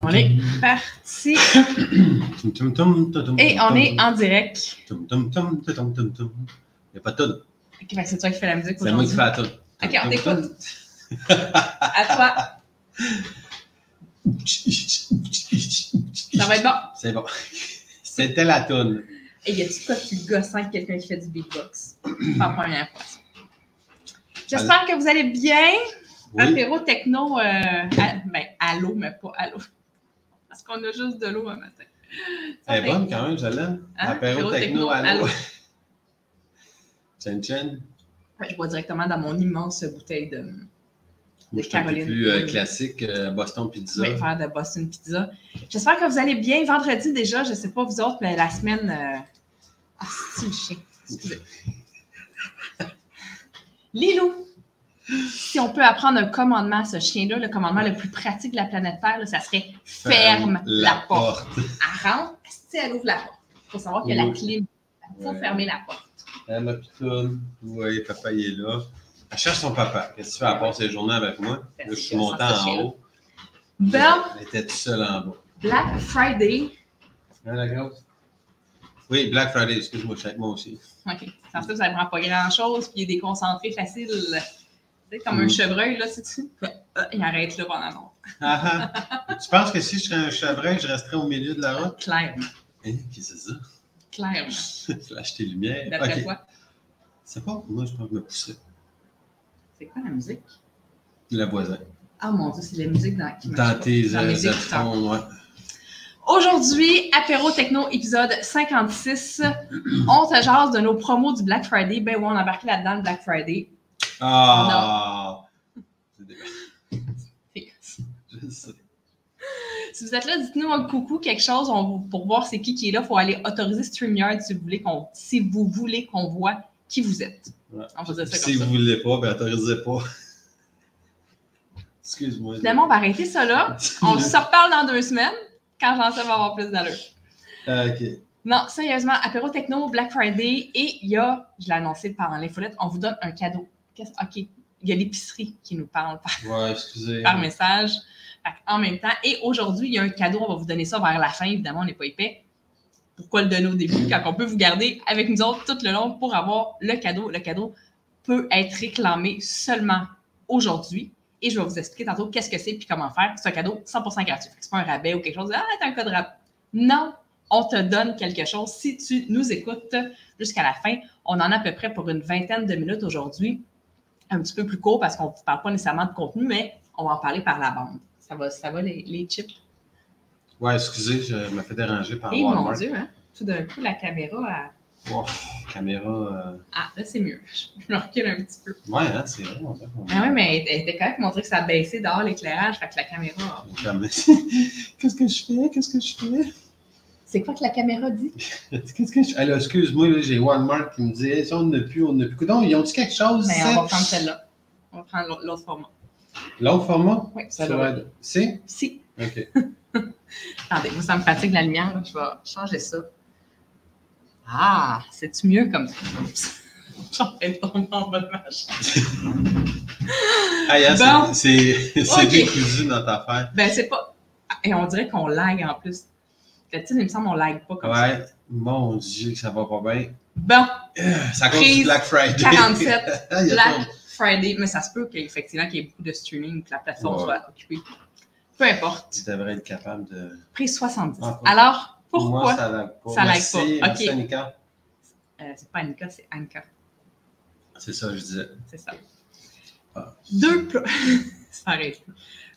On est parti. Et on est en direct. Il n'y a pas de tonne. Ok, ben c'est toi qui fais la musique aujourd'hui. C'est moi qui fais la tonne. Ok, on t'écoute. À toi. Ça va être bon. C'est bon. C'était la tonne. Et y a-tu quoi de plus gossant que quelqu'un qui fait du beatbox? Pas la première fois. J'espère que vous allez bien. Oui. Apéro techno, ben allô, mais pas allô. Parce qu'on a juste de l'eau un matin. Elle est bonne quand même, je l'aime. Hein? Apéro techno, allô. Chen. Je bois directement dans mon immense bouteille de Caroline. Plus classique, Boston Pizza. Oui, faire de Boston Pizza. J'espère que vous allez bien. Vendredi déjà, je ne sais pas vous autres, mais la semaine... Ah, c'est le chien. Excusez. Lilou, si on peut apprendre un commandement à ce chien-là, le commandement le plus pratique de la planète Terre, là, ça serait ferme la porte. Elle rentre, elle ouvre la porte. Il faut savoir qu'il y a la clim. Il faut fermer la porte. Ma pitoune. Oui, papa, il est là. Elle cherche son papa. Qu'est-ce que tu fais? Elle passe ses journées avec moi. Là, je suis monté en haut. Bon. Elle était toute seule en bas. Black Friday. Hein, la grosse? Oui, Black Friday. Excuse-moi, je suis avec moi aussi. OK. Sans ça, ça ne prend pas grand-chose. Puis il est déconcentré facile. Tu sais, comme un chevreuil, là, sais-tu? Il arrête là pendant longtemps. Tu penses que si je serais un chevreuil, je resterais au milieu de la route? Clairement. Hein? Qu'est-ce que c'est ça? Clairement. Flash tes lumières. D'après toi? C'est pas moi, je pense que je me pousserais. C'est quoi la musique? La voisin. Ah mon Dieu, c'est la musique dans tes headphones, ouais. Aujourd'hui, Apéro Techno, épisode 56. On se jase de nos promos du Black Friday. Ben oui, on a embarqué là-dedans le Black Friday. Ah! C'est dégueulasse. Je sais. Si vous êtes là, dites-nous un coucou, quelque chose pour voir c'est qui est là. Il faut aller autoriser StreamYard si vous voulez qu'on voit qui vous êtes. Ouais. On va dire ça si comme ça. vous ne voulez pas, ben autorisez pas. Excuse-moi. Finalement, on va arrêter ça là. On se reparle dans 2 semaines quand j'en sais va avoir plus d'allure. OK. Non, sérieusement, Apéro Techno, Black Friday, et il y a, je l'ai annoncé par l'infolette, on vous donne un cadeau. OK. Il y a l'épicerie qui nous parle par message. En même temps, et aujourd'hui, il y a un cadeau, on va vous donner ça vers la fin, évidemment, on n'est pas épais. Pourquoi le donner au début quand on peut vous garder avec nous autres tout le long pour avoir le cadeau? Le cadeau peut être réclamé seulement aujourd'hui et je vais vous expliquer tantôt qu'est-ce que c'est et comment faire. C'est un cadeau 100% gratuit. C'est pas un rabais ou quelque chose. Ah, t'as un code rabais. Non, on te donne quelque chose. Si tu nous écoutes jusqu'à la fin, on en a à peu près pour une 20aine de minutes aujourd'hui. Un petit peu plus court parce qu'on ne parle pas nécessairement de contenu, mais on va en parler par la bande. Ça va les chips? Ouais, excusez, je me fais déranger par Walmart. Mon Dieu, hein? Tout d'un coup, la caméra a... Oh, caméra... Ah, là, c'est mieux. Je me recule un petit peu. Ouais, hein, c'est vrai. Ah oui, mais elle était correcte pour montrer que ça a baissé dehors l'éclairage, fait que la caméra... Qu'est-ce que je fais? C'est quoi que la caméra dit? Qu'est-ce que je fais? Alors, excuse-moi, là, j'ai Walmart qui me dit hey, « on n'a plus. » Donc, ils ont-tu quelque chose? Mais on va prendre celle-là. On va prendre l'autre format. L'autre format? Oui, ça va. C'est? Si. OK. Attendez, moi, ça me fatigue la lumière. Là. Je vais changer ça. Ah, c'est-tu mieux comme ça? J'en fais tomber en bonne marche. Bon. C'est décousu notre affaire. Ben, c'est pas... Et on dirait qu'on lag en plus. Tu sais, il me semble qu'on lag pas comme ça. Ouais, mon Dieu, que ça va pas bien. Bon. Ça cause du Black Friday. 47, Black Friday. Mais ça se peut qu'effectivement, qu'il y ait beaucoup de streaming, que la plateforme soit occupée. Peu importe. Tu devrais être capable de... Prix 70. Alors, pourquoi moi, ça lag pas? Ça lag pas. Merci, OK. Annika. C'est pas Annika, c'est Anka. C'est ça, je disais. C'est ça. Ça arrête.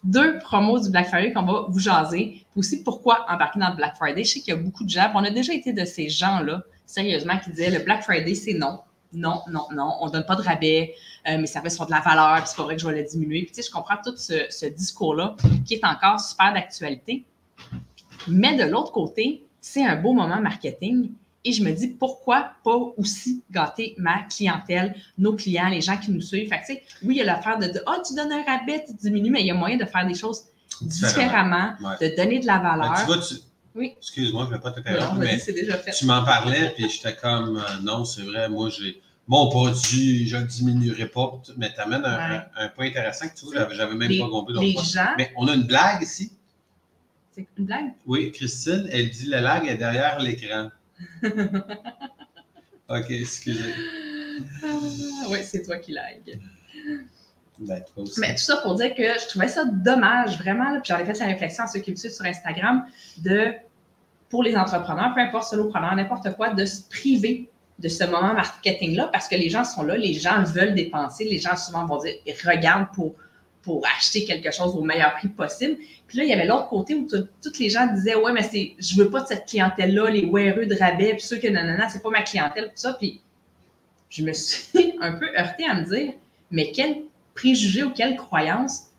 2 promos du Black Friday qu'on va vous jaser. Aussi, pourquoi embarquer dans le Black Friday? Je sais qu'il y a beaucoup de gens, on a déjà été de ces gens-là, sérieusement, qui disaient le Black Friday, c'est non. Non, on ne donne pas de rabais, mes services sont de la valeur, puis c'est pas vrai que je vais le diminuer. Puis tu sais, je comprends tout ce discours-là qui est encore super d'actualité. Mais de l'autre côté, c'est un beau moment marketing. Et je me dis, pourquoi pas aussi gâter ma clientèle, nos clients, les gens qui nous suivent. Fait que, tu sais, oui, il y a l'affaire de dire, tu donnes un rabais, tu diminues, mais il y a moyen de faire des choses différemment, de donner de la valeur. Ben, tu vois, oui. Excuse-moi, je ne vais pas te interrompre, mais c'est déjà fait. Tu m'en parlais, puis j'étais comme, non, c'est vrai, moi, j'ai mon produit, je ne le diminuerai pas. Mais tu amènes un point intéressant que tu vois, j'avais même pas compris. Les gens... Mais on a une blague ici. C'est une blague? Oui, Christine, elle dit le lag est derrière l'écran. OK, excusez. Oui, c'est toi qui lag. Ben, toi aussi. Mais tout ça pour dire que je trouvais ça dommage, vraiment, là, puis j'en ai fait cette réflexion à ceux qui me suivent sur Instagram, pour les entrepreneurs, peu importe solopreneurs, n'importe quoi, de se priver de ce moment marketing-là, parce que les gens sont là, les gens veulent dépenser, les gens souvent vont dire, ils regardent pour acheter quelque chose au meilleur prix possible. Puis là, il y avait l'autre côté où tous les gens disaient, ouais, mais je veux pas de cette clientèle-là, les weareux de rabais, puis ceux que nanana, c'est pas ma clientèle, tout ça. Puis je me suis un peu heurtée à me dire, mais quel préjugé ou quelle croyance,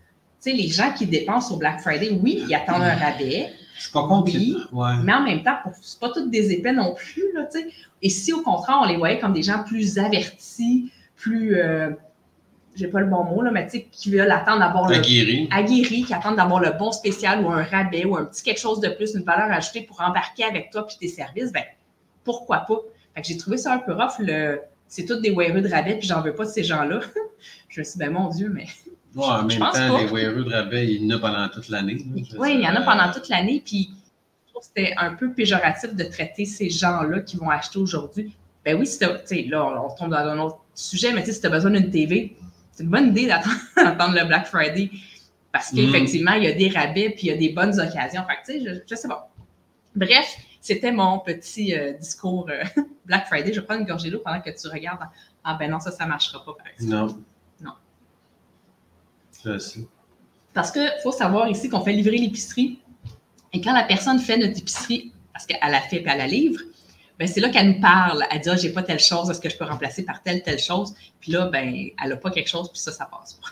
tu sais, les gens qui dépensent au Black Friday, oui, ils attendent un rabais. C'est pas compliqué. Oui, ouais. Mais en même temps, c'est pas toutes des épais non plus, là, tu sais. Et si, au contraire, on les voyait comme des gens plus avertis, plus, j'ai pas le bon mot, là, mais tu sais, qui veulent attendre d'avoir aguerris, qui attendent d'avoir le bon spécial ou un rabais ou un petit quelque chose de plus, une valeur ajoutée pour embarquer avec toi puis tes services, ben pourquoi pas? Fait que j'ai trouvé ça un peu rough, c'est tous des weareux de rabais puis j'en veux pas de ces gens-là. Je me suis dit, ben mon Dieu, mais... Ouais, en même temps, les weareux de rabais, il y en a pendant toute l'année. Oui, il y en a pendant toute l'année, puis je trouve que c'était un peu péjoratif de traiter ces gens-là qui vont acheter aujourd'hui. Ben oui, là, on tombe dans un autre sujet, mais si tu as besoin d'une TV, c'est une bonne idée d'attendre le Black Friday parce qu'effectivement, il y a des rabais puis il y a des bonnes occasions. Fait que, tu sais, je sais pas. Bref, c'était mon petit discours Black Friday. Je vais prendre une gorgée d'eau pendant que tu regardes. Ah ben non, ça ne marchera pas, par exemple. Non. Je sais. Parce qu'il faut savoir ici qu'on fait livrer l'épicerie et quand la personne fait notre épicerie, parce qu'elle la fait et elle la livre, ben c'est là qu'elle nous parle. Elle dit, ah, j'ai pas telle chose, est-ce que je peux remplacer par telle chose? Puis là, ben, elle a pas quelque chose, puis ça passe pas.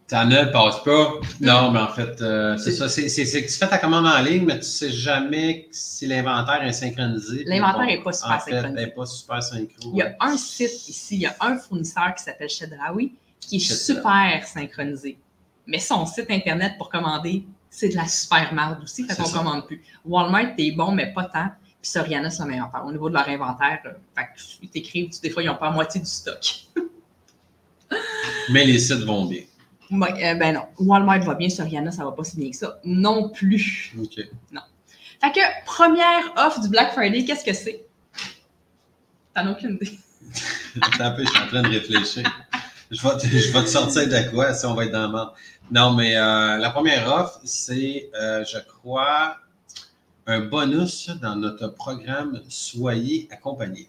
T'en as, passe pas. Non, mais en fait, c'est ça. C'est que tu fais ta commande en ligne, mais tu sais jamais si l'inventaire est synchronisé. L'inventaire n'est pas super synchronisé. Il n'est pas super synchro. Il y a un site ici, il y a un fournisseur qui s'appelle Chedraui qui est super synchronisé. Mais son site Internet pour commander, c'est de la super merde aussi, fait qu'on ne commande plus. Walmart, t'es bon, mais pas tant. Puis Soriana, c'est le meilleur. Au niveau de leur inventaire, ils t'écrivent, des fois, ils n'ont pas la moitié du stock. Mais les sites vont bien. Ben non. Walmart va bien, Soriana, ça va pas si bien que ça. Non plus. OK. Non. Fait que, première offre du Black Friday, qu'est-ce que c'est? T'en as aucune idée. Attends un peu, je suis en train de réfléchir. Je vais te sortir de quoi si on va être dans le monde. Non, mais la première offre, c'est, je crois, un bonus dans notre programme Soyez accompagnés.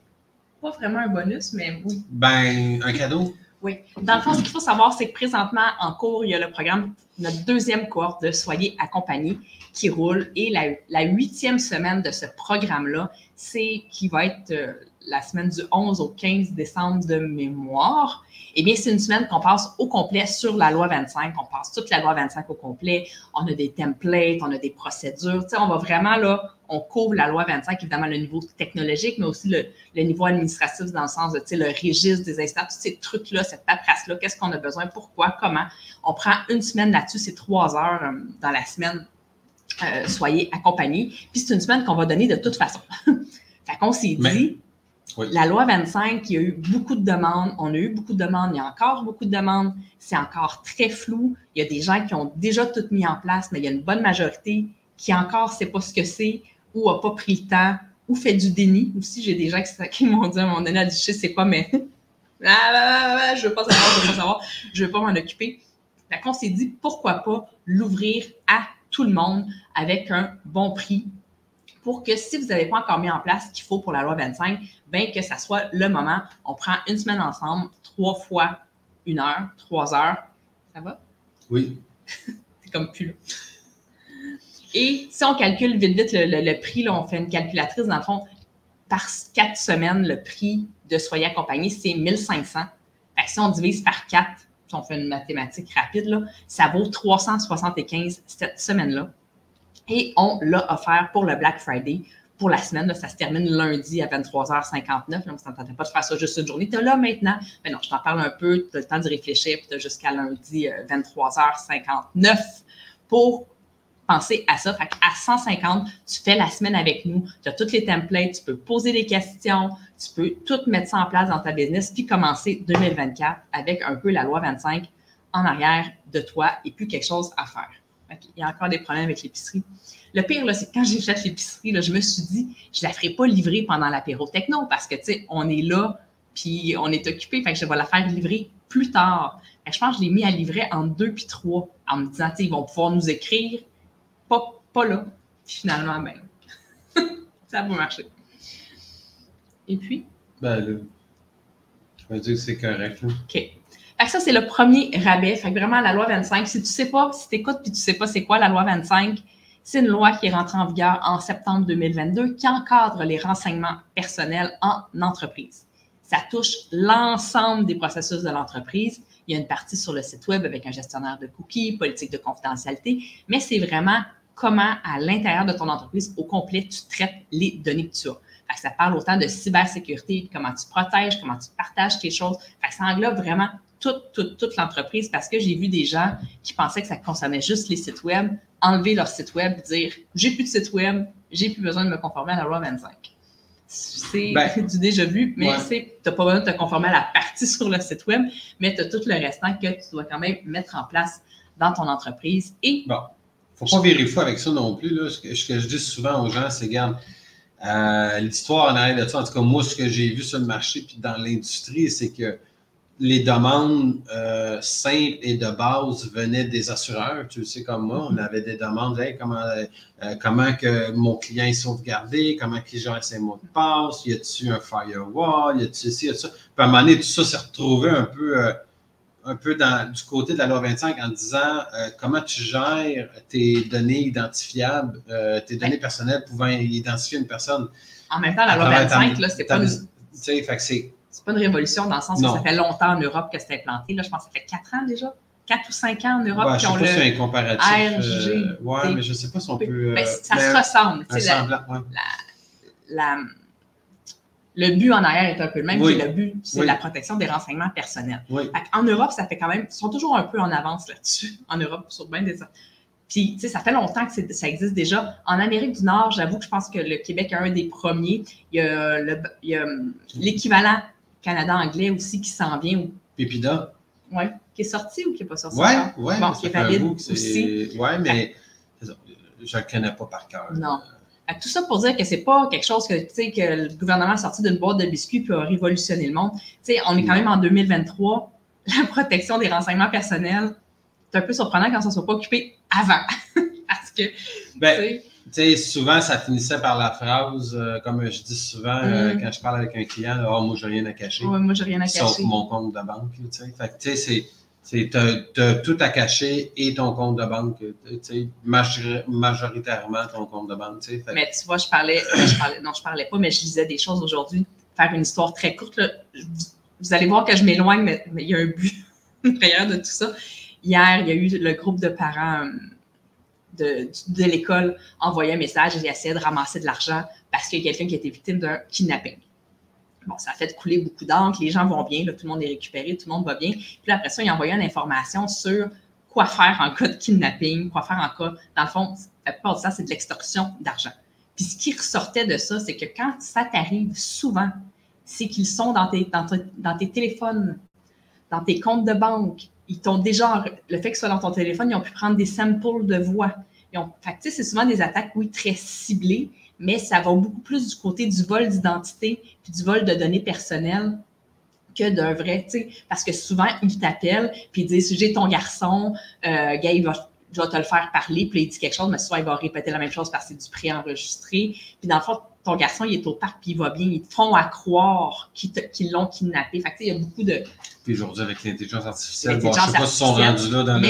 Pas vraiment un bonus, mais oui. Ben, un cadeau. Oui. Dans le fond, ce qu'il faut savoir, c'est que présentement, en cours, il y a le programme, notre deuxième cohorte de Soyez accompagnés qui roule. Et la 8e semaine de ce programme-là, c'est qui va être la semaine du 11 au 15 décembre de mémoire. Eh bien, c'est une semaine qu'on passe au complet sur la loi 25. On passe toute la loi 25 au complet. On a des templates, on a des procédures. Tu sais, on va vraiment, là, on couvre la loi 25, évidemment, le niveau technologique, mais aussi le niveau administratif dans le sens de, tu sais, le registre des instances, tous ces trucs-là, cette paperasse-là, qu'est-ce qu'on a besoin, pourquoi, comment. On prend une semaine là-dessus, c'est 3 heures dans la semaine. Soyez accompagnés. Puis c'est une semaine qu'on va donner de toute façon. Fait qu'on s'est dit, oui. La loi 25, il y a eu beaucoup de demandes. On a eu beaucoup de demandes. Il y a encore beaucoup de demandes. C'est encore très flou. Il y a des gens qui ont déjà tout mis en place, mais il y a une bonne majorité qui encore ne sait pas ce que c'est ou n'a pas pris le temps ou fait du déni. Aussi, j'ai des gens qui m'ont dit à un moment donné, je sais c'est quoi, mais je ne veux pas savoir, je ne veux pas m'en occuper. Fait qu'on s'est dit, pourquoi pas l'ouvrir à tout le monde avec un bon prix pour que si vous n'avez pas encore mis en place ce qu'il faut pour la loi 25, bien que ça soit le moment. On prend une semaine ensemble, 3 fois 1 heure, 3 heures. Ça va? Oui. C'est comme plus là. Et si on calcule vite le prix, là, on fait une calculatrice, dans le fond, par 4 semaines, le prix de Soyez accompagné, c'est 1500. Fait que si on divise par 4, si on fait une mathématique rapide, là, ça vaut 375 cette semaine-là. Et on l'a offert pour le Black Friday pour la semaine. Là, ça se termine lundi à 23h59. Là, on ne s'entendait pas de faire ça juste une journée. Tu es là maintenant. Mais non, je t'en parle un peu. Tu as le temps d'y réfléchir. Puis tu as jusqu'à lundi 23h59 pour penser à ça. Fait à 150, tu fais la semaine avec nous. Tu as toutes les templates. Tu peux poser des questions. Tu peux tout mettre ça en place dans ta business puis commencer 2024 avec un peu la loi 25 en arrière de toi et puis quelque chose à faire. Il y a encore des problèmes avec l'épicerie. Le pire, là, c'est que quand j'ai fait l'épicerie, là, je me suis dit, je ne la ferai pas livrer pendant l'apéro techno parce que, tu sais, on est là, puis on est occupé, fait que je vais la faire livrer plus tard. Je pense que je l'ai mis à livrer entre 2 puis 3 en me disant, tu sais, ils vont pouvoir nous écrire, pas là. Puis finalement, ben, ça va marcher. Et puis? Ben là, je vais dire que c'est correct. Là. OK. Fait que ça, c'est le premier rabais. Fait que vraiment, la loi 25, si tu sais pas, si tu écoutes puis tu sais pas c'est quoi la loi 25, c'est une loi qui est rentrée en vigueur en septembre 2022 qui encadre les renseignements personnels en entreprise. Ça touche l'ensemble des processus de l'entreprise. Il y a une partie sur le site web avec un gestionnaire de cookies, politique de confidentialité, mais c'est vraiment comment, à l'intérieur de ton entreprise, au complet, tu traites les données que tu as. Fait que ça parle autant de cybersécurité, comment tu protèges, comment tu partages tes choses. Fait que ça englobe vraiment toute l'entreprise parce que j'ai vu des gens qui pensaient que ça concernait juste les sites web, enlever leur site web, dire « j'ai plus de site web, j'ai plus besoin de me conformer à la loi 25 ». C'est du déjà vu, mais tu n'as pas besoin de te conformer à la partie sur le site web, mais tu as tout le restant que tu dois quand même mettre en place dans ton entreprise. Et bon, il ne faut pas virer fou avec ça non plus. Là. Ce que je dis souvent aux gens, c'est, regarde, l'histoire en arrière de ça, en tout cas, moi, ce que j'ai vu sur le marché puis dans l'industrie, c'est que les demandes simples et de base venaient des assureurs. Tu le sais comme moi, on avait des demandes, hey, comment que mon client est sauvegardé, comment il gère ses mots de passe, y a-t-il un firewall, y a-t-il ci, y a-t-il ça. Puis à un moment donné, tout ça s'est retrouvé un peu du côté de la loi 25 en disant comment tu gères tes données identifiables, tes données personnelles pouvant identifier une personne. En même temps, la loi 25, là, c'est pas une... fait que c'est pas une révolution dans le sens où ça fait longtemps en Europe que c'est implanté. Là, je pense que ça fait 4 ans déjà. 4 ou 5 ans en Europe qui ont le un comparatif. RG. Oui, mais je ne sais pas si on peut... ça se ressemble. Le but en arrière est un peu le même. Le but, c'est la protection des renseignements personnels. En Europe, ça fait quand même... Ils sont toujours un peu en avance là-dessus. En Europe, sur bien des... Puis, tu sais, ça fait longtemps que ça existe déjà. En Amérique du Nord, j'avoue que je pense que le Québec est un des premiers. Il y a l'équivalent Canada anglais aussi qui s'en vient. Pépida. Oui, qui est sorti ou qui n'est pas sorti? Oui, bon, qui est valide aussi. Oui, mais je ne le connais pas par cœur. Non. Tout ça pour dire que c'est pas quelque chose que le gouvernement a sorti d'une boîte de biscuits et a révolutionné le monde. Tu sais, on est quand même en 2023. La protection des renseignements personnels, c'est un peu surprenant quand ça ne soit pas occupé avant. Parce que, tu sais, souvent, ça finissait par la phrase, comme je dis souvent quand je parle avec un client, « moi, j'ai rien à cacher. » Oui, moi, j'ai rien à cacher. Sauf mon compte de banque, tu sais. Fait que, tu sais, t'as tout à cacher et ton compte de banque, tu sais, majoritairement ton compte de banque, tu sais. Mais tu vois, je parlais pas, mais je lisais des choses aujourd'hui. Faire une histoire très courte, là, vous allez voir que je m'éloigne, mais il y a un but derrière de tout ça. Hier, il y a eu le groupe de parents de l'école envoyait un message et essayait de ramasser de l'argent parce qu'il y a quelqu'un qui a été victime d'un kidnapping. Bon, ça a fait couler beaucoup d'encre, les gens vont bien, là, tout le monde est récupéré, tout le monde va bien. Puis après ça, il a envoyé une information sur quoi faire en cas de kidnapping, quoi faire en cas... Dans le fond, la plupart du temps, c'est de l'extorsion d'argent. Puis ce qui ressortait de ça, c'est que quand ça t'arrive souvent, c'est qu'ils sont dans tes téléphones, dans tes comptes de banque. Ils t'ont déjà, le fait que ce soit dans ton téléphone, ils ont pu prendre des samples de voix. Fait que, c'est souvent des attaques, oui, très ciblées, mais ça va beaucoup plus du côté du vol d'identité puis du vol de données personnelles que d'un vrai, tu sais, parce que souvent, ils t'appellent puis ils disent « j'ai ton garçon, gars, je vais te le faire parler », puis il dit quelque chose, mais souvent, il va répéter la même chose parce que c'est du préenregistré. Puis dans le fond, ton garçon, il est au parc puis il va bien. Ils te font à croire qu'ils l'ont kidnappé. Fait que, tu sais, il y a beaucoup de... Puis aujourd'hui, avec l'intelligence artificielle, je ne sais pas s'ils sont rendus là dans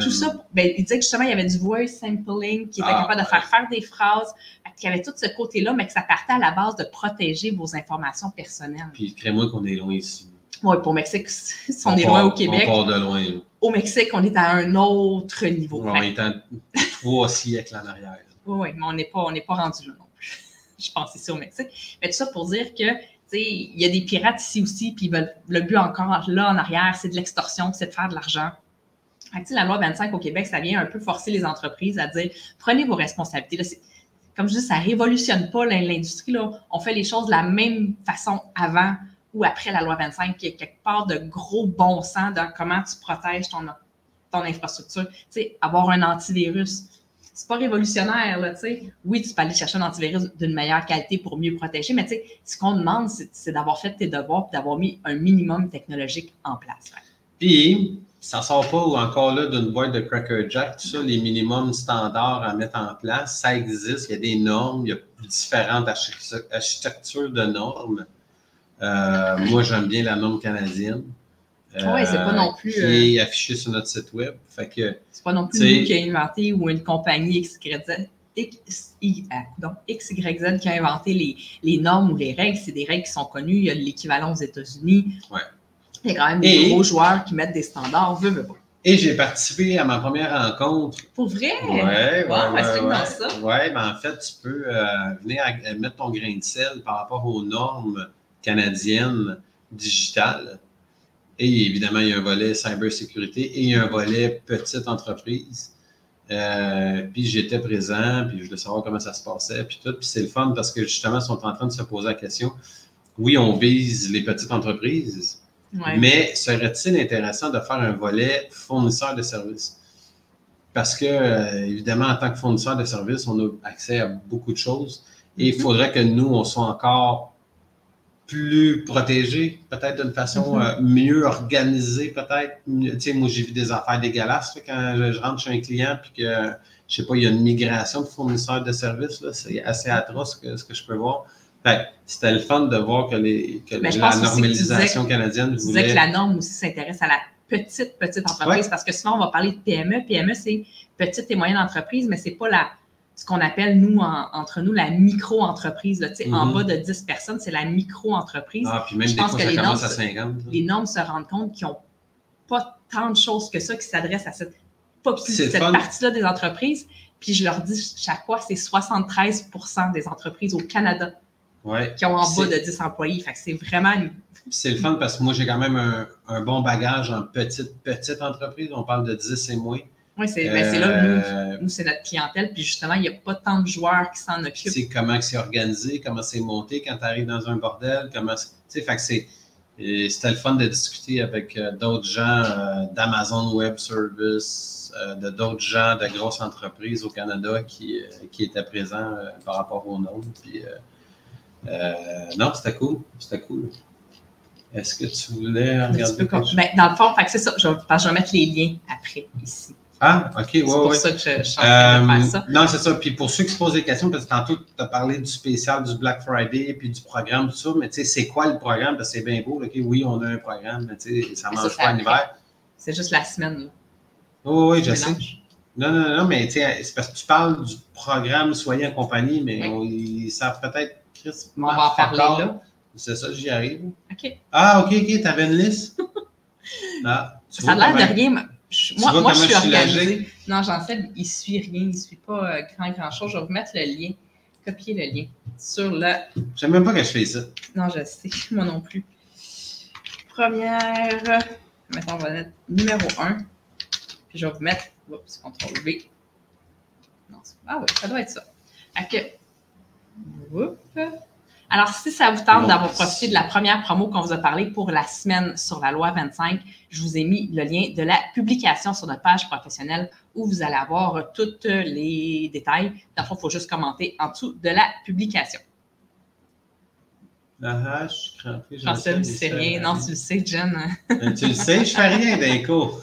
tout ça, il disait que justement, il y avait du voice sampling qui était capable de faire des phrases, qu'il y avait tout ce côté-là, mais que ça partait à la base de protéger vos informations personnelles. Puis, crée-moi qu'on est loin ici. Oui, pour le Mexique, si on est loin au Québec. On part de loin. Au Mexique, on est à un autre niveau. On est en 3 siècles en arrière. Oui, mais on n'est pas rendu là non plus. Je pense ici au Mexique. Mais tout ça pour dire que il y a des pirates ici aussi, puis le but encore là en arrière, c'est de l'extorsion, c'est de faire de l'argent. Fait que, la loi 25 au Québec, ça vient un peu forcer les entreprises à dire prenez vos responsabilités. Là, comme je dis, ça ne révolutionne pas l'industrie. Là. On fait les choses de la même façon avant ou après la loi 25. Il y a quelque part de gros bon sens dans comment tu protèges ton infrastructure. Tu sais, avoir un antivirus, c'est pas révolutionnaire, là, tu sais. Oui, tu peux aller chercher un antivirus d'une meilleure qualité pour mieux protéger, mais tu sais, ce qu'on demande, c'est d'avoir fait tes devoirs et d'avoir mis un minimum technologique en place. Ouais. Puis, ça ne sort pas encore là d'une boîte de Cracker Jack, tout ça, les minimums standards à mettre en place, ça existe, il y a des normes, il y a différentes architectures de normes. Moi, j'aime bien la norme canadienne. Oui, c'est pas non plus. Qui est affichée sur notre site web. Fait que, c'est pas non plus nous qui a inventé ou une compagnie XYZ qui a inventé les normes ou les règles. C'est des règles qui sont connues. Il y a l'équivalent aux États-Unis. Ouais. Il y a quand même des gros joueurs qui mettent des standards. Veut pas. Et j'ai participé à ma première rencontre. Pour vrai? Oui, ça. Ouais, ben en fait, tu peux venir mettre ton grain de sel par rapport aux normes canadiennes digitales. Et évidemment, il y a un volet cybersécurité et il y a un volet petite entreprise. Puis j'étais présent, puis je voulais savoir comment ça se passait, puis tout. Puis c'est le fun parce que justement, ils sont en train de se poser la question. Oui, on vise les petites entreprises, mais serait-il intéressant de faire un volet fournisseur de services? Parce que, évidemment, en tant que fournisseur de services, on a accès à beaucoup de choses et il faudrait que nous, on soit encore plus protégés, peut-être d'une façon mieux organisée, peut-être. Tu sais, moi, j'ai vu des affaires dégueulasses quand je rentre chez un client puis que, je sais pas, il y a une migration de fournisseurs de services, là, c'est assez atroce ce que je peux voir. Fait, c'était le fun de voir que la normalisation canadienne voulait... que la norme aussi s'intéresse à la petite entreprise, parce que souvent, on va parler de PME. PME, c'est petite et moyenne entreprise, mais c'est pas ce qu'on appelle, nous, entre nous, la micro-entreprise. En bas de 10 personnes, c'est la micro-entreprise. Ah, puis même des fois, ça commence à 50. Les normes se rendent compte qu'ils n'ont pas tant de choses que ça qui s'adressent à cette partie-là des entreprises. Puis je leur dis chaque fois, c'est 73% des entreprises au Canada qui ont en bas de 10 employés. Fait que c'est vraiment... C'est le fun parce que moi, j'ai quand même un bon bagage en petite entreprise. On parle de 10 et moins. Oui, c'est là que nous, c'est notre clientèle. Puis justement, il n'y a pas tant de joueurs qui s'en occupent. C'est comment c'est organisé, comment c'est monté quand tu arrives dans un bordel. Fait que c'était le fun de discuter avec d'autres gens d'Amazon Web Services, d'autres gens de grosses entreprises au Canada qui étaient présents par rapport aux nôtres. Puis, non, c'était cool. C'était cool. Est-ce que tu voulais regarder? Dans le fond, c'est ça. Je vais mettre les liens après, ici. Ah, OK, c'est pour ça que je suis en train de faire ça. Non, c'est ça. Puis pour ceux qui se posent des questions, parce que tantôt, tu as parlé du spécial du Black Friday puis du programme, tout ça, mais tu sais, c'est quoi le programme? Parce que c'est bien beau, OK? Oui, on a un programme, mais tu sais, ça ne mange pas en hiver. C'est juste la semaine, là. Oui, je sais. Non, mais tu sais, c'est parce que tu parles du programme Soyez en compagnie, mais ils savent peut-être, Chris, on va en parler là. C'est ça, j'y arrive. OK. Ah, OK, tu avais une liste? Ah, ça a l'air de rien. Moi, je suis organisée. Non, j'en sais, il ne suit rien, il ne suit pas grand-chose. Je vais vous mettre le lien, copier le lien sur le... Je ne sais même pas que je fais ça. Non, je sais, moi non plus. Première, mettons, on va mettre numéro 1. Puis je vais vous mettre, oups, CTRL-V. Non, oui, ça doit être ça. OK. Alors, si ça vous tente d'avoir profité de la première promo qu'on vous a parlé pour la semaine sur la loi 25, je vous ai mis le lien de la publication sur notre page professionnelle où vous allez avoir tous les détails. Dans le fond, il faut juste commenter en dessous de la publication. La hache, crampée, je sais, tu sais rien. Non, tu le sais, Jen. Tu le sais, je fais rien d'un coup.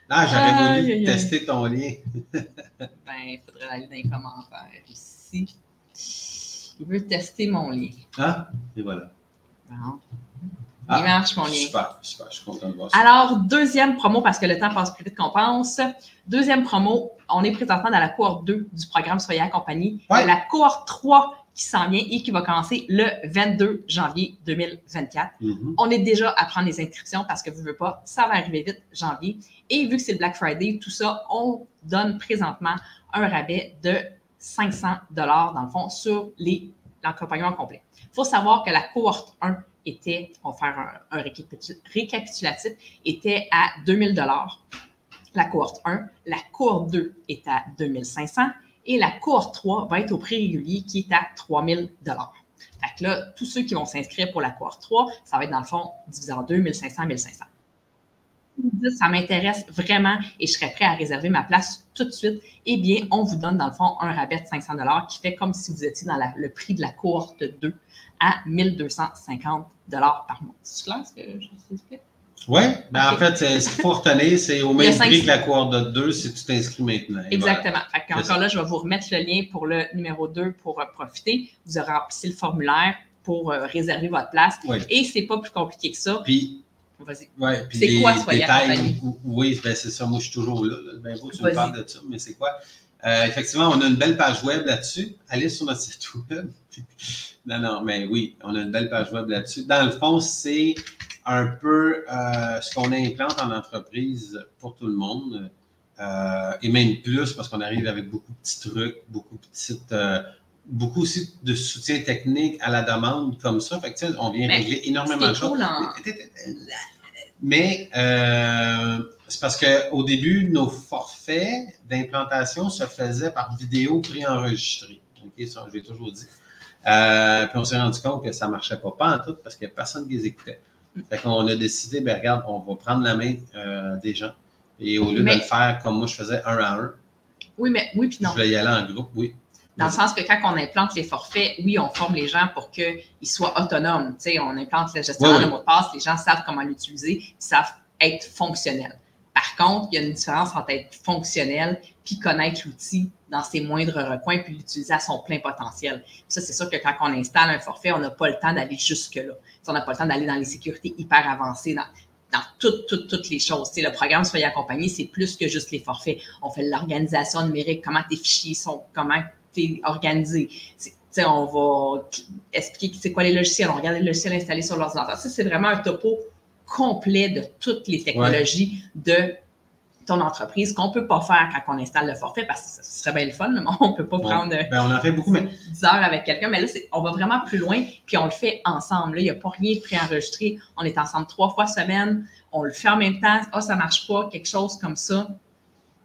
Là, j'aurais voulu tester ton lien. Il faudrait aller dans les commentaires ici. Il veut tester mon lien. Ah, et voilà. Bon. Il marche, mon lien. Super, je suis content de voir ça. Alors, deuxième promo, parce que le temps passe plus vite qu'on pense. Deuxième promo, on est présentement dans la cohorte 2 du programme Soyez accompagné. La cohorte 3 qui s'en vient et qui va commencer le 22 janvier 2024. On est déjà à prendre les inscriptions parce que vous ne voulez pas, ça va arriver vite, janvier. Et vu que c'est le Black Friday, tout ça, on donne présentement un rabais de 500 $ dans le fond sur l'accompagnement complet. Il faut savoir que la cohorte 1 était, on va faire un récapitulatif, était à 2000 $, la cohorte 1. La cohorte 2 est à 2500 $ et la cohorte 3 va être au prix régulier qui est à 3000 $. Fait que là, tous ceux qui vont s'inscrire pour la cohorte 3, ça va être dans le fond divisé en 2, 1500, 1500. vous dites, ça m'intéresse vraiment et je serais prêt à réserver ma place tout de suite, eh bien, on vous donne dans le fond un rabais de 500 $ qui fait comme si vous étiez dans le prix de la cohorte 2 à 1250 $ par mois. C'est clair ce que je vous explique? Oui, ben en fait, ce qu'il faut retenir, c'est au même prix que la cohorte 2 si tu t'inscris maintenant. Exactement. Voilà. Encore là, je vais vous remettre le lien pour le numéro 2 pour profiter. Vous aurez rempli le formulaire pour réserver votre place. Oui. Et c'est pas plus compliqué que ça. Puis, vas-y. Ouais, c'est quoi Soyez accompagné? Oui, ben c'est ça. Moi, je suis toujours là. Ben, vous, tu me parles de ça, mais c'est quoi? Effectivement, on a une belle page web là-dessus. Allez sur notre site web. Non, mais oui, on a une belle page web là-dessus. Dans le fond, c'est un peu ce qu'on implante en entreprise pour tout le monde. Et même plus, parce qu'on arrive avec beaucoup de petits trucs, beaucoup aussi de soutien technique à la demande comme ça. Fait que, on vient régler énormément de choses. Mais c'est parce qu'au début, nos forfaits d'implantation se faisaient par vidéo préenregistrée. Okay, ça, je l'ai toujours dit. Puis on s'est rendu compte que ça ne marchait pas en tout parce qu'il n'y a personne qui les écoutait. Fait qu'on a décidé, ben regarde, on va prendre la main des gens. Et au lieu de le faire comme moi, je faisais 1 à 1. Oui, puis non. Je voulais y aller en groupe, oui. Dans le sens que quand on implante les forfaits, oui, on forme les gens pour qu'ils soient autonomes. Tu sais, on implante le gestionnaire de mot de passe, les gens savent comment l'utiliser, ils savent être fonctionnels. Par contre, il y a une différence entre être fonctionnel puis connaître l'outil dans ses moindres recoins puis l'utiliser à son plein potentiel. Ça, c'est sûr que quand on installe un forfait, on n'a pas le temps d'aller jusque-là. On n'a pas le temps d'aller dans les sécurités hyper avancées, dans toutes les choses. Tu sais, le programme Soyez accompagné, c'est plus que juste les forfaits. On fait l'organisation numérique, comment tes fichiers sont, comment organisé. On va expliquer c'est quoi les logiciels, on regarde les logiciels installés sur l'ordinateur. Ça, c'est vraiment un topo complet de toutes les technologies de ton entreprise qu'on ne peut pas faire quand on installe le forfait parce que ce serait bien le fun, mais on ne peut pas prendre on en fait beaucoup, 10 heures avec quelqu'un. Mais là, on va vraiment plus loin puis on le fait ensemble. Là, il n'y a pas rien de préenregistré. On est ensemble 3 fois semaine. On le fait en même temps. Ça ne marche pas, quelque chose comme ça.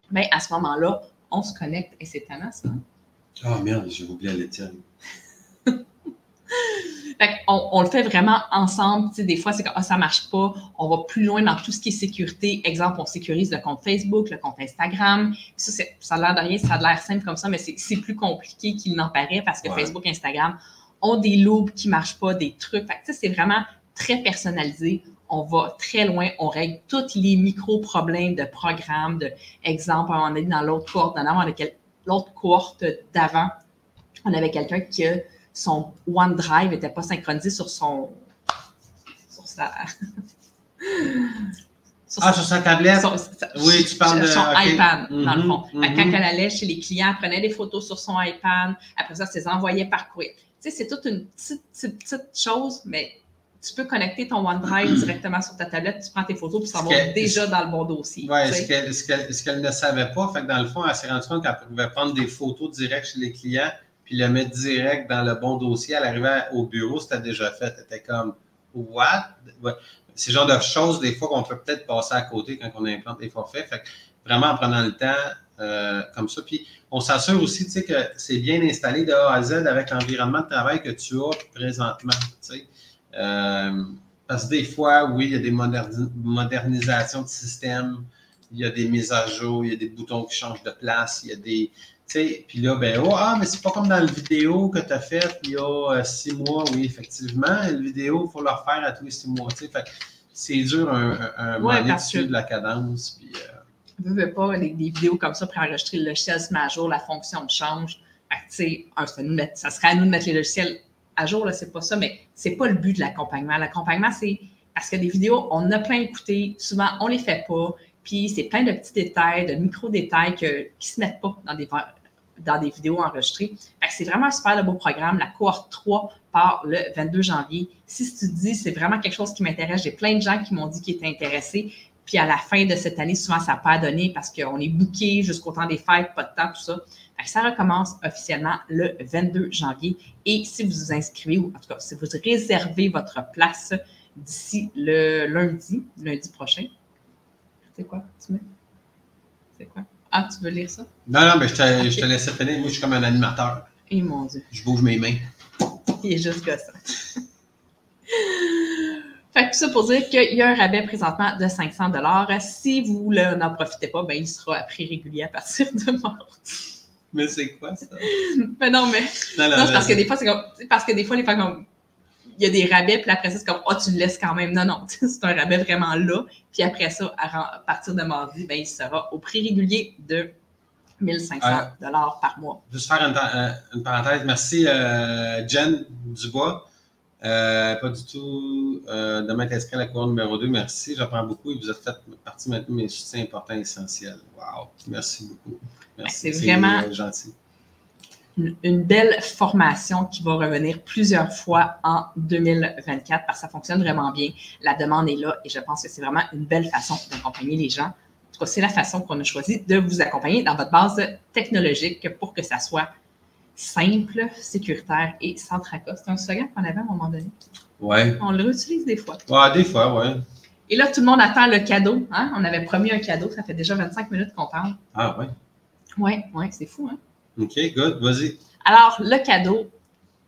Bien, à ce moment-là, on se connecte et c'est tannant, ça. Ah merde, j'ai oublié l'Étienne. On le fait vraiment ensemble. Tu sais, des fois, c'est que ça ne marche pas. On va plus loin dans tout ce qui est sécurité. Exemple, on sécurise le compte Facebook, le compte Instagram. Ça a l'air de rien, ça a l'air simple comme ça, mais c'est plus compliqué qu'il n'en paraît parce que Facebook, Instagram ont des loops qui ne marchent pas, des trucs. C'est vraiment très personnalisé. On va très loin. On règle tous les micro-problèmes de programme. Exemple, on est dans l'autre cohorte l'autre cohorte d'avant, on avait quelqu'un qui son OneDrive n'était pas synchronisé sur sa tablette. Oui, tu parles de son iPad, dans le fond. Quand elle allait chez les clients, elle prenait des photos sur son iPad. Après ça, elle les envoyait par courriel. Tu sais, c'est toute une petite chose, mais tu peux connecter ton OneDrive directement sur ta tablette, tu prends tes photos, puis ça va déjà dans le bon dossier. Oui, ce qu'elle ne savait pas, fait que dans le fond, elle s'est rendue compte qu'elle pouvait prendre des photos directes chez les clients, puis le mettre direct dans le bon dossier. Elle arrivait au bureau, c'était déjà fait. Elle était comme « What? » Ouais. C'est le genre de choses, des fois, qu'on peut peut-être passer à côté quand on implante des forfaits. Fait que vraiment, en prenant le temps comme ça. Puis, on s'assure aussi, tu sais, que c'est bien installé de A à Z avec l'environnement de travail que tu as présentement, tu sais. Parce que des fois, oui, il y a des modernisations de système, il y a des mises à jour, il y a des boutons qui changent de place, il y a des... Puis là, mais c'est pas comme dans la vidéo que tu as faite il y a 6 mois. Oui, effectivement, la vidéo, il faut le refaire à tous les 6 mois. Fait c'est dur un moment dessus de la cadence. Puis, ne veux pas des vidéos comme ça pour enregistrer le logiciel se met à jour, la fonction change. Ça serait à nous de mettre les logiciels à jour, là, c'est pas ça, mais c'est pas le but de l'accompagnement. L'accompagnement, c'est parce que des vidéos, on a plein écouté, souvent, on les fait pas, puis c'est plein de petits détails, de micro-détails qui se mettent pas dans des vidéos enregistrées. C'est vraiment un super beau programme. La cohorte 3 part le 22 janvier. Si tu te dis, c'est vraiment quelque chose qui m'intéresse, j'ai plein de gens qui m'ont dit qu'ils étaient intéressés, puis à la fin de cette année, souvent, ça n'a pas donné parce qu'on est booké jusqu'au temps des fêtes, pas de temps, tout ça. Ça recommence officiellement le 22 janvier. Et si vous vous inscrivez, ou en tout cas, si vous réservez votre place d'ici le lundi prochain, c'est quoi? C'est quoi? Ah, tu veux lire ça? Non, mais je te laissais finir. Moi, je suis comme un animateur. Et mon Dieu. Je bouge mes mains. Il est juste gossant. Fait que tout ça pour dire qu'il y a un rabais présentement de 500 $. Si vous n'en profitez pas, ben, il sera à prix régulier à partir de mardi. Mais c'est quoi ça? Mais non, mais. Non, c'est parce que des fois, c'est comme. Parce que des fois, les fois, comme. Il y a des rabais, puis après ça, c'est comme, tu le laisses quand même. Non, non, c'est un rabais vraiment là. Puis après ça, à partir de mardi, ben, il sera au prix régulier de 1500 $ par mois. Juste faire une parenthèse. Merci, Jen Dubois. Pas du tout de m'être inscrit à la cour numéro 2. Merci, j'apprends beaucoup et vous êtes fait partie maintenant de mes soutiens importants et essentiels. Wow, merci beaucoup. Merci, c'est vraiment gentil. Une belle formation qui va revenir plusieurs fois en 2024 parce que ça fonctionne vraiment bien. La demande est là et je pense que c'est vraiment une belle façon d'accompagner les gens. En tout cas, c'est la façon qu'on a choisi de vous accompagner dans votre base technologique pour que ça soit simple, sécuritaire et sans tracas. C'est un slogan qu'on avait à un moment donné. Ouais. On le réutilise des fois. Ouais, des fois, ouais. Et là, tout le monde attend le cadeau. Hein? On avait promis un cadeau. Ça fait déjà 25 minutes qu'on parle. Ah, ouais. Ouais, c'est fou, hein? OK, good. Vas-y. Alors, le cadeau,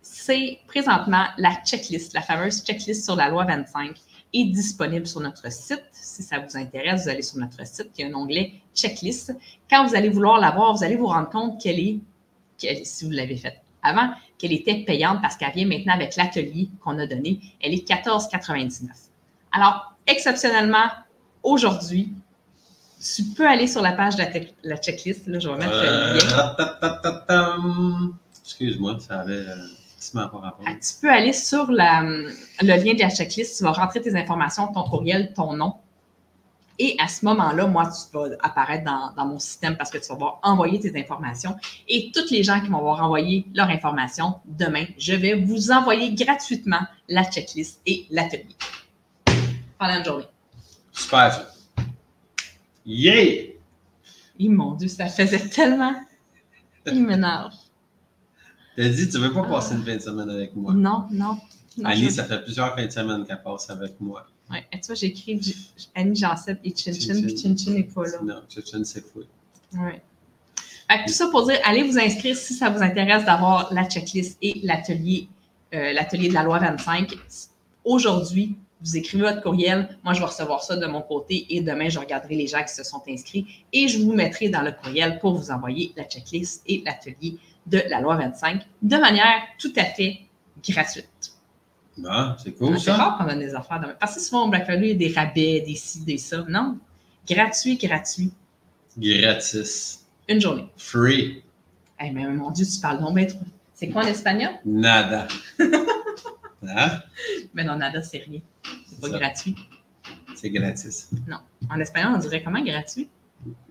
c'est présentement la checklist, la fameuse checklist sur la loi 25 est disponible sur notre site. Si ça vous intéresse, vous allez sur notre site, il y a un onglet checklist. Quand vous allez vouloir la voir, vous allez vous rendre compte si vous l'avez faite avant, qu'elle était payante parce qu'elle vient maintenant avec l'atelier qu'on a donné. Elle est 14,99 $. Alors, exceptionnellement, aujourd'hui, tu peux aller sur la page de la checklist. Là, je vais mettre le lien. Excuse-moi, ça avait pas rapport. Tu peux aller sur le lien de la checklist. Tu vas rentrer tes informations, ton courriel, ton nom. Et à ce moment-là, moi, tu vas apparaître dans mon système parce que tu vas avoir envoyé tes informations. Et toutes les gens qui vont avoir envoyé leurs informations, demain, je vais vous envoyer gratuitement la checklist et l'atelier pendant une journée. Super. Yeah! Mon Dieu, ça faisait tellement. Il m'énerve. T'as dit, tu veux pas passer une fin de semaine avec moi? Non. Annie, ça fait plusieurs fins de semaine qu'elle passe avec moi. Oui, et tu vois, j'écris Annie Jancep et Chin-Chin, puis Chin-Chin n'est pas là. Non, Chin-Chin, c'est fou. Oui. Tout ça pour dire, allez vous inscrire si ça vous intéresse d'avoir la checklist et l'atelier de la loi 25. Aujourd'hui, vous écrivez votre courriel. Moi, je vais recevoir ça de mon côté et demain, je regarderai les gens qui se sont inscrits et je vous mettrai dans le courriel pour vous envoyer la checklist et l'atelier de la loi 25 de manière tout à fait gratuite. Bon, c'est cool, ça. C'est rare qu'on donne des affaires. Parce que souvent, au Black Friday, il y a des rabais, des ci, des ça. Non. Gratuit. Gratis. Une journée. Free. Eh mais mon Dieu, tu parles donc bien trop. C'est quoi en espagnol? Nada. Hein? Mais non, nada, c'est rien. C'est pas gratuit. C'est gratis. Non. En espagnol, on dirait comment gratuit?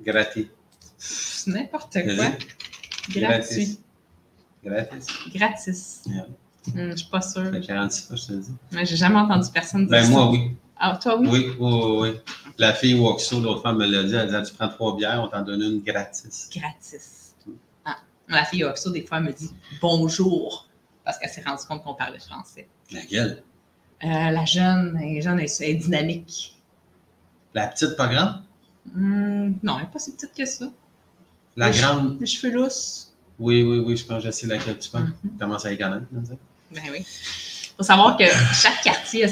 Gratis. C'est n'importe quoi. Gratuit. Gratis. Yeah. Je suis pas sûre. Ça fait 46 fois, je te dis. Mais j'ai jamais entendu personne dire ça. Moi, oui. Ah, toi, oui? Oui. La fille Woxo, l'autre femme me l'a dit, elle disait, tu prends 3 bières, on t'en donne une gratis. Gratis. Ah. La fille Woxo, des fois, elle me dit bonjour, parce qu'elle s'est rendue compte qu'on parlait français. Laquelle? La jeune, elle est dynamique. La petite, pas grande? Non, elle n'est pas si petite que ça. La grande? Les cheveux lousses. Oui, je pense que je sais laquelle tu penses. Tu commences à y connaître. Ben oui. Il faut savoir que chaque quartier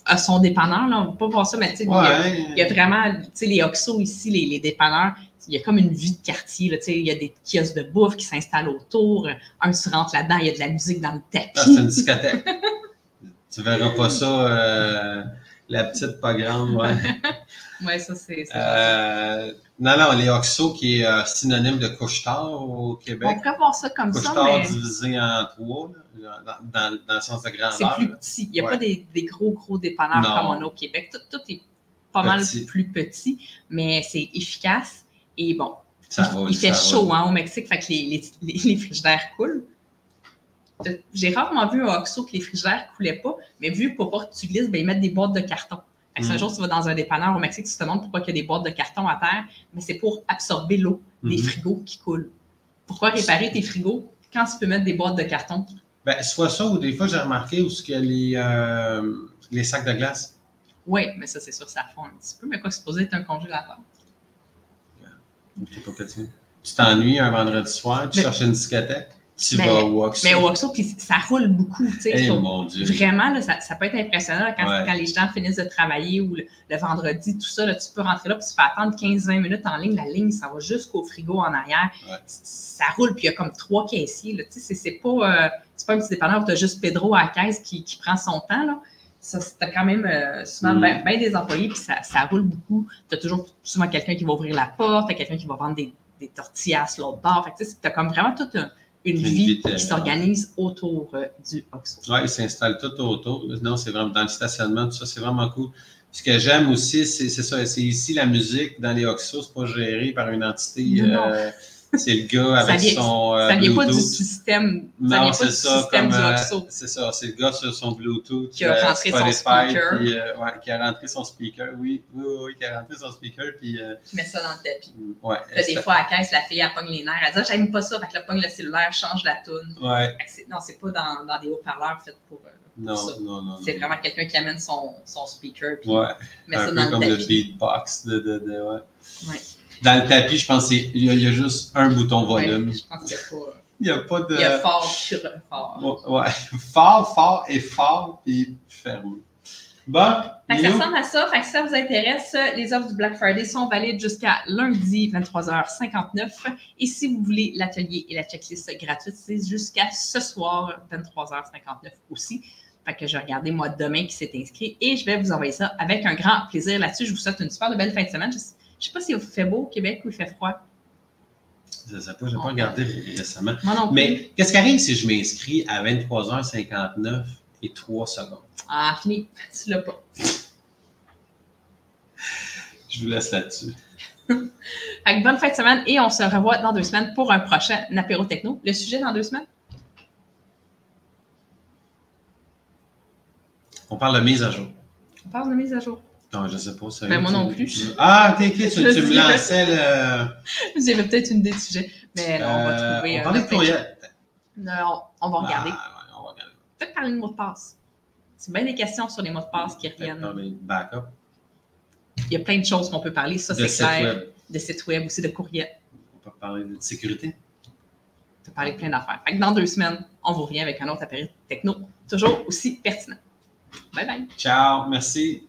a son dépanneur. Là. On ne va pas voir ça, mais il y a vraiment, les Oxo ici, les dépanneurs, il y a comme une vie de quartier. Là, il y a des kiosques de bouffe qui s'installent autour. Tu rentres là-dedans, il y a de la musique dans le tapis. Ah, c'est une discothèque. Tu verras pas ça, la petite pas grande, ouais. Oui, ça, c'est non, les Oxo qui est synonyme de couche-tard au Québec. On pourrait voir ça comme ça, mais... Couche-tard divisé en 3, dans le sens de grandeur. C'est plus petit. Il n'y a pas des gros dépanneurs comme on a au Québec. Tout est pas mal plus petit, mais c'est efficace. Et bon, il fait chaud au Mexique, fait que les frigidaires coulent. J'ai rarement vu un Oxo que les frigidaires ne coulaient pas, mais vu pour pas que tu glisses, ils mettent des boîtes de carton. Un jour, tu vas dans un dépanneur au Mexique, tu te demandes pourquoi il y a des boîtes de carton à terre, mais c'est pour absorber l'eau des frigos qui coulent. Pourquoi réparer tes frigos quand tu peux mettre des boîtes de carton? Ben, soit ça, ou des fois, j'ai remarqué où il y a les sacs de glace. Oui, mais ça, c'est sûr, ça fond un petit peu. Mais quoi, c'est supposé être un congélateur? Je sais pas que tu t'ennuies un vendredi soir, tu cherches une discothèque? Tu vas au Oxo. Mais au Oxo, puis ça roule beaucoup. Mon Dieu. Vraiment, là, ça peut être impressionnant là, quand les gens finissent de travailler ou le vendredi, tout ça, là, tu peux rentrer là puis tu peux attendre 15-20 minutes en ligne. La ligne, ça va jusqu'au frigo en arrière. Ça roule, puis il y a comme 3 caissiers. C'est pas un petit dépanneur où tu as juste Pedro à la caisse qui prend son temps. Là. Ça, t'as quand même souvent bien des employés, puis ça roule beaucoup. Tu as toujours souvent quelqu'un qui va ouvrir la porte, tu as quelqu'un qui va vendre des tortillas sur l'autre bord. Tu as comme vraiment toute une vie qui s'organise autour du Oxo. Oui, ils s'installent tout autour. Non, c'est vraiment dans le stationnement, tout ça, c'est vraiment cool. Ce que j'aime aussi, c'est ça, c'est ici la musique dans les Oxo, c'est pas géré par une entité. C'est le gars avec son ça vient pas du système. Non, c'est ça, comme du c'est ça, c'est le gars sur son Bluetooth qui a rentré son speaker. Puis, qui a rentré son speaker, oui, qui a rentré son speaker, puis qui met ça dans le tapis. Ouais. Des fois à la caisse, la fille elle pogne les nerfs, elle dit j'aime pas ça, fait que elle pogne le cellulaire, change la toune. Ouais. Non, c'est pas dans des haut-parleurs faits pour ça. Non. C'est vraiment quelqu'un qui amène son speaker puis met ça dans le tapis. comme le beatbox ouais. Dans le tapis, je pense qu'il y a juste un bouton volume. Je pense qu'il n'y a pas. Il n'y a pas de. Il y a fort, sur fort. Ouais. Fort et fort, puis ferme. Bon. Ça ressemble à ça. Fait que si ça vous intéresse, les offres du Black Friday sont valides jusqu'à lundi 23h59. Et si vous voulez l'atelier et la checklist gratuite, c'est jusqu'à ce soir 23h59 aussi. Fait que je vais regarder moi demain qui s'est inscrit et je vais vous envoyer ça avec un grand plaisir là-dessus. Je vous souhaite une super belle fin de semaine. Je ne sais pas s'il fait beau au Québec ou il fait froid. Je ne sais pas, je n'ai pas regardé récemment. Moi non plus. Mais qu'est-ce qui arrive si je m'inscris à 23h59 et 3 secondes? Ah, fini. Tu l'as pas. Je vous laisse là-dessus. Fait que bonne fin de semaine et on se revoit dans 2 semaines pour un prochain apéro techno. Le sujet dans 2 semaines? On parle de mise à jour. On parle de mise à jour. Non, je ne sais pas. Ben, moi non plus. Ah, t'inquiète, tu me lançais le. J'avais peut-être une idée de sujet, mais on va trouver. On parlait de courriel. Non, on va regarder. On va regarder. Peut-être parler de mots de passe. C'est bien des questions sur les mots de passe qui reviennent. Backup. Il y a plein de choses qu'on peut parler, ça c'est clair. De sites web, aussi de courriel. On peut parler de sécurité. On peut parler de plein d'affaires. Fait que dans 2 semaines, on vous revient avec un autre appareil techno, toujours aussi pertinent. Bye bye. Ciao, merci.